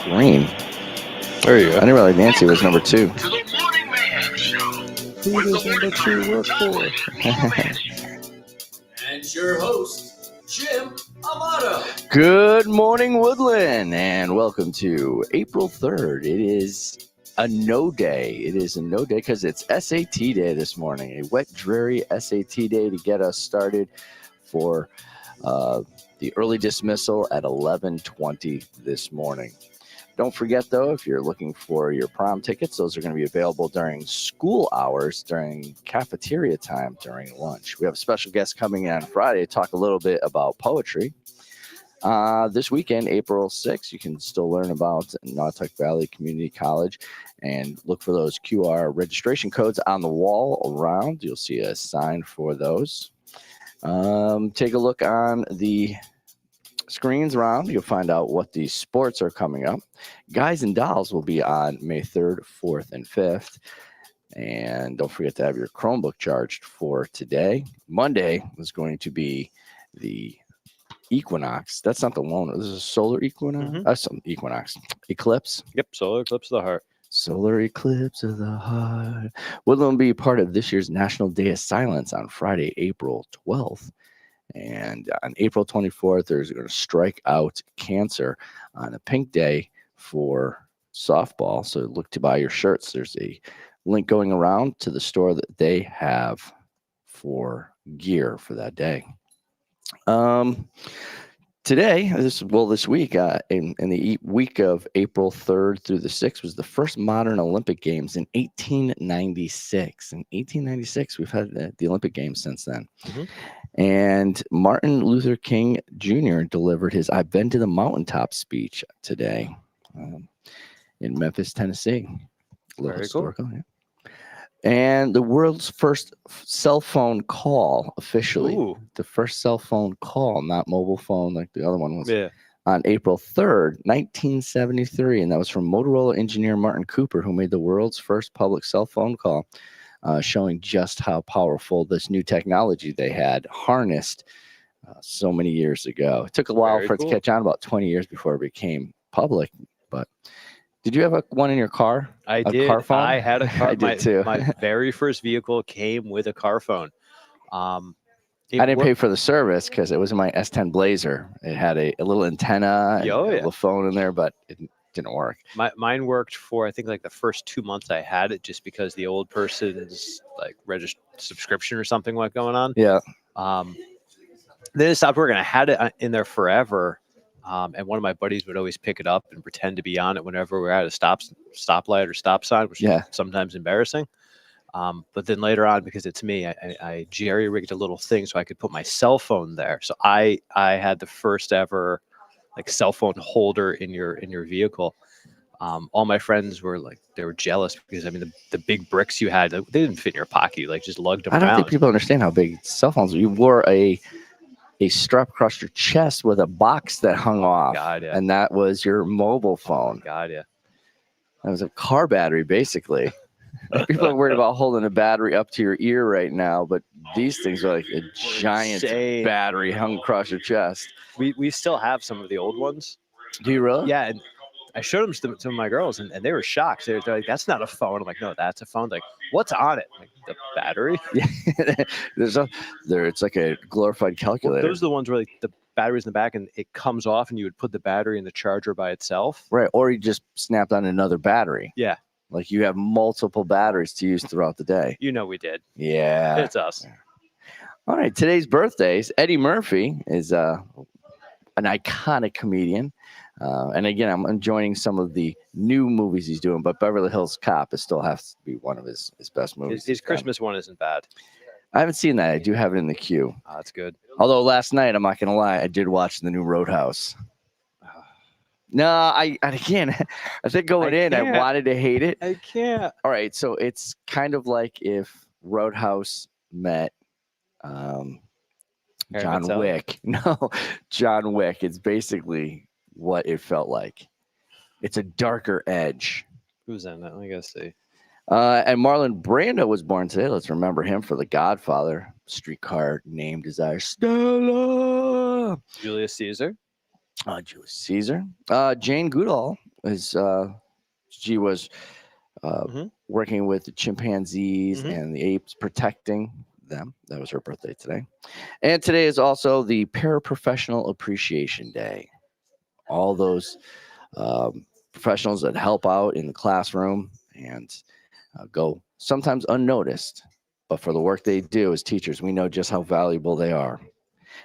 Green. There you go. I didn't realize Nancy was number 2. To the Morning Mayhem Show. Who does number 2 work for? And your host, Jim Amato. Good morning, Woodland, and welcome to April 3rd. It is a no day. It is a no day because it's SAT day this morning. A wet, dreary SAT day to get us started for the early dismissal at 11:20 this morning. Don't forget, though, if you're looking for your prom tickets, those are going to be available during school hours, during cafeteria time, during lunch. We have a special guest coming in on Friday to talk a little bit about poetry. This weekend, April 6th, you can still learn about Nautic Valley Community College and look for those QR registration codes on the wall around. You'll see a sign for those. Take a look on the screens around. You'll find out what the sports are coming up. Guys and Dolls will be on May 3rd, 4th, and 5th. And don't forget to have your Chromebook charged for today. Monday is going to be the equinox. That's not the lunar. This is a solar equinox. Mhm. That's some equinox. Eclipse. Yep, solar eclipse of the heart. Solar eclipse of the heart. Woodland will be part of this year's National Day of Silence on Friday, April 12th. And on April 24th, there's going to strike out cancer on a pink day for softball. So look to buy your shirts. There's a link going around to the store that they have for gear for that day. Today, this week, in the week of April 3rd through the 6th, was the first modern Olympic Games in 1896. In 1896, we've had the Olympic Games since then. Mhm. And Martin Luther King Jr. delivered his "I've Been to the Mountaintop" speech today in Memphis, Tennessee. A little Very historical, yeah. And the world's first cell phone call officially. Ooh. The first cell phone call, not mobile phone like the other one was, Yeah. on April 3rd, 1973. And that was from Motorola engineer Martin Cooper, who made the world's first public cell phone call, showing just how powerful this new technology they had harnessed so many years ago. It took a while Very for it cool. to catch on, about 20 years before it became public. But did you have one in your car? I A did. car phone? I had a car. I did too. My very first vehicle came with a car phone. I didn't pay for the service because it was in my S10 Blazer. It had a little antenna and Oh, a yeah. little phone in there, but it didn't work. Mine worked for, I think, like the first 2 months I had it, just because the old person's like subscription or something like going on. Yeah. Then it stopped working. I had it in there forever. And one of my buddies would always pick it up and pretend to be on it whenever we were at a stoplight or stop sign, which Yeah. is sometimes embarrassing. But then later on, because it's me, I jerry-rigged a little thing so I could put my cell phone there. So I had the first ever like cell phone holder in your vehicle. All my friends were like, they were jealous because, I mean, the big bricks you had, they didn't fit in your pocket. You like just lugged them I don't around. think people understand how big cell phones are. You wore a strap across your chest with a box that hung off. God, yeah. And that was your mobile phone. God, yeah. That was a car battery, basically. People are worried about holding a battery up to your ear right now, but these things are like a giant Insane. battery hung across your chest. We still have some of the old ones. Do you really? Yeah, and I showed them to my girls, and they were shocked. They're like, "That's not a phone." I'm like, "No, that's a phone." Like, what's on it? I'm like, the battery. Yeah. It's like a glorified calculator. Well, those are the ones where like the battery's in the back and it comes off, and you would put the battery in the charger by itself. Right. Or you just snapped on another battery. Yeah. Like you have multiple batteries to use throughout the day. You know we did. Yeah. It's us. All right. Today's birthdays. Eddie Murphy is an iconic comedian. And again, I'm enjoying some of the new movies he's doing, but Beverly Hills Cop still has to be one of his best movies. His Christmas one isn't bad. I haven't seen that. I do have it in the queue. Oh, that's good. Although last night, I'm not going to lie, I did watch the new Roadhouse. No, I can't. I think going in, I wanted to hate it. I can't. All right, so it's kind of like if Roadhouse met John Wick. No, John Wick. It's basically what it felt like. It's a darker edge. Who's in that? Let me go see. And Marlon Brando was born today. Let's remember him for The Godfather. Streetcar Named Desire. Stella. Julius Caesar. Julius Caesar. Jane Goodall is she was Mhm. working with the chimpanzees Mhm. and the apes, protecting them. That was her birthday today. And today is also the Paraprofessional Appreciation Day. All those professionals that help out in the classroom and go sometimes unnoticed, but for the work they do as teachers, we know just how valuable they are.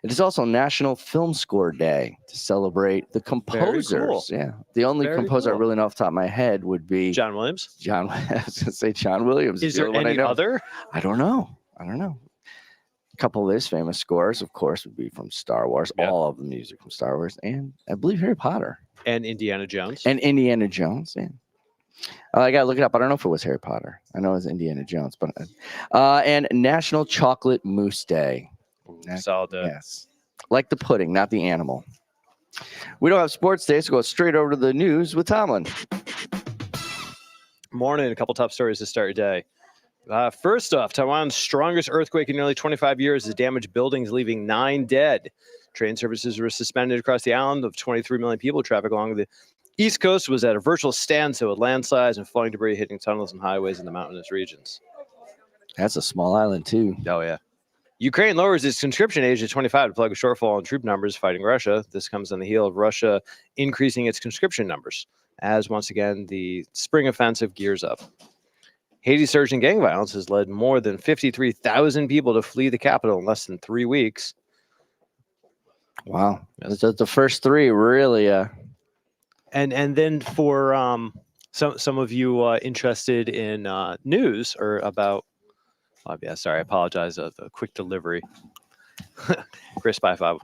It is also National Film Score Day to celebrate the composers. cool. Yeah. The only Very composer I cool. really know off the top of my head would be John Williams. John. I was going to say John Williams. Is the there only one I any know. other? I don't know. A couple of his famous scores, of course, would be from Star Wars. Yeah. All of the music from Star Wars, and I believe Harry Potter And Indiana Jones. and Indiana Jones. Yeah. I gotta look it up. I don't know if it was Harry Potter. I know it was Indiana Jones, but and National Chocolate Mousse Day. Solid day. Yes, like the pudding, not the animal. We don't have sports today, so go straight over to the news with Tomlin. Morning. A couple top stories to start your day. First off, Taiwan's strongest earthquake in nearly 25 years has damaged buildings, leaving 9 dead. Train services were suspended across the island of 23 million people. Traffic along the East Coast was at a virtual standstill with landslides and falling debris hitting tunnels and highways in the mountainous regions. That's a small island too. Oh, yeah. Ukraine lowers its conscription age to 25 to plug a shortfall in troop numbers fighting Russia. This comes on the heel of Russia increasing its conscription numbers, as once again the spring offensive gears up. Haiti's surge in gang violence has led more than 53,000 people to flee the capital in less than 3 weeks. Wow, the first 3 really. And then for some of you interested in news or about, yeah, sorry, I apologize. The quick delivery. Chris by 5.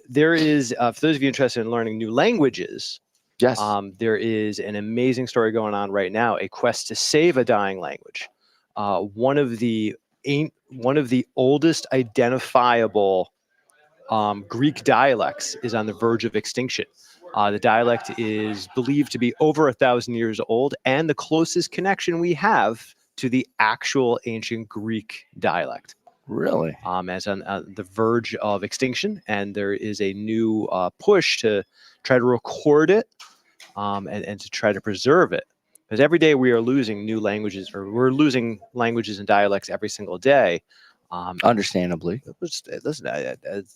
There is, for those of you interested in learning new languages, Yes. there is an amazing story going on right now, a quest to save a dying language. One of the oldest identifiable Greek dialects is on the verge of extinction. The dialect is believed to be over 1,000 years old, and the closest connection we have to the actual ancient Greek dialect. Really? As on the verge of extinction, and there is a new push to try to record it and to try to preserve it. Because every day we are losing new languages, or we're losing languages and dialects every single day. Understandably. Listen,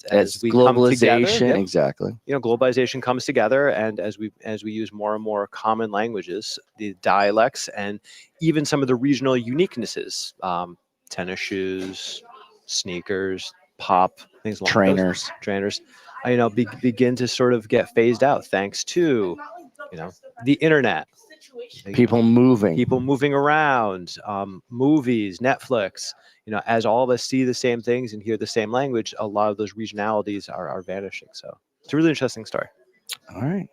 As we globalization, come together, yep, exactly. Globalization comes together, and as we use more and more common languages, the dialects, and even some of the regional uniquenesses, tennis shoes, sneakers, pop, things like Trainers. trainers, begin to sort of get phased out thanks to, the internet, People moving around, movies, Netflix. As all of us see the same things and hear the same language, a lot of those regionalities are vanishing. So it's a really interesting story. All right.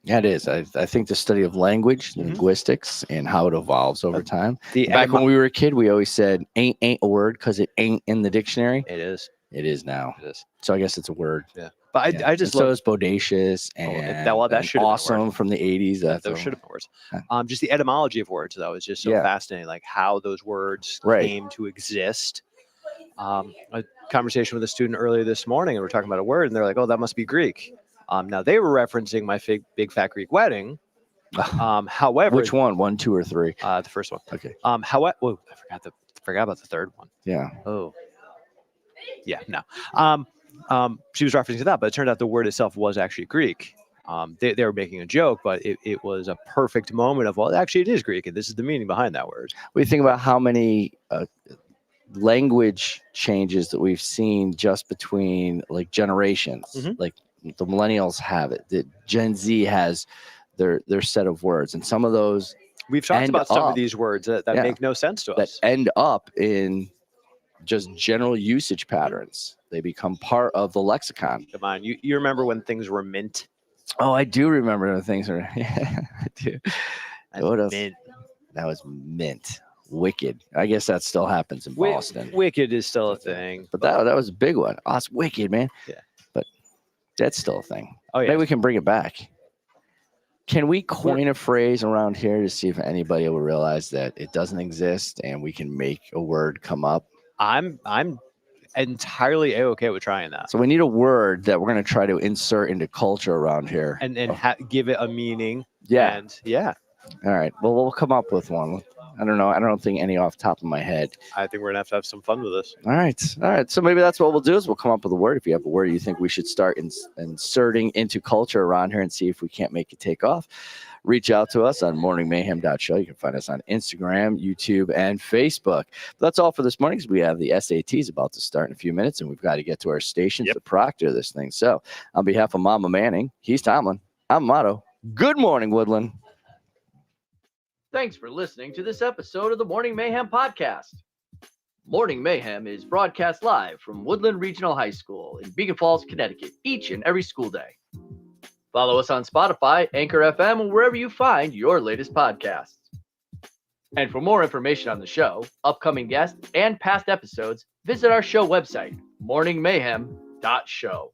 Yeah, it is. I think the study of language, linguistics, and how it evolves over time. Back when we were a kid, we always said ain't a word because it ain't in the dictionary. It is. It is now. It is. So I guess it's a word. Yeah. But I just love. So is bodacious and that should have awesome from the 80s. Those should have been words. Just the etymology of words, though, is just so fascinating. Like how those words came to exist. A conversation with a student earlier this morning, and we're talking about a word, and they're like, "Oh, that must be Greek." Now they were referencing my big fat Greek wedding. However, which one? 1, 2, or 3? The first one. Okay. However, I forgot about the third one. Yeah. Oh. Yeah. No. She was referencing that, but it turned out the word itself was actually Greek. They were making a joke, but it was a perfect moment of, well, actually it is Greek, and this is the meaning behind that word. We think about how many language changes that we've seen just between like generations. Like the millennials have it, the Gen Z has their set of words, and some of those we've talked about some of these words that make no sense to us, that end up in just general usage patterns. They become part of the lexicon. Come on, you remember when things were mint? Oh, I do remember when things were. Yeah, I do. What else? Mint. That was mint. Wicked. I guess that still happens in Boston. Wicked is still a thing, but that was a big one. Oh, it's wicked, man. Yeah, but that's still a thing. Oh yeah, maybe we can bring it back. Can we coin a phrase around here to see if anybody will realize that it doesn't exist and we can make a word come up? I'm entirely A-okay with trying that. So we need a word that we're going to try to insert into culture around here. And give it a meaning. Yeah. And yeah, All right. Well, we'll come up with one. I don't know. I don't think any off the top of my head. I think we're going to have some fun with this. All right. All right. So maybe that's what we'll do is we'll come up with a word. If you have a word you think we should start inserting into culture around here and see if we can't make it take off, reach out to us on morningmayhem.show. You can find us on Instagram, YouTube, and Facebook. But that's all for this morning because we have the SATs about to start in a few minutes, and we've got to get to our stations to proctor this thing. So on behalf of Mama Manning, he's Tomlin. I'm Amato. Good morning, Woodland. Thanks for listening to this episode of the Morning Mayhem podcast. Morning Mayhem is broadcast live from Woodland Regional High School in Beacon Falls, Connecticut, each and every school day. Follow us on Spotify, Anchor FM, or wherever you find your latest podcasts. And for more information on the show, upcoming guests, and past episodes, visit our show website, morningmayhem.show.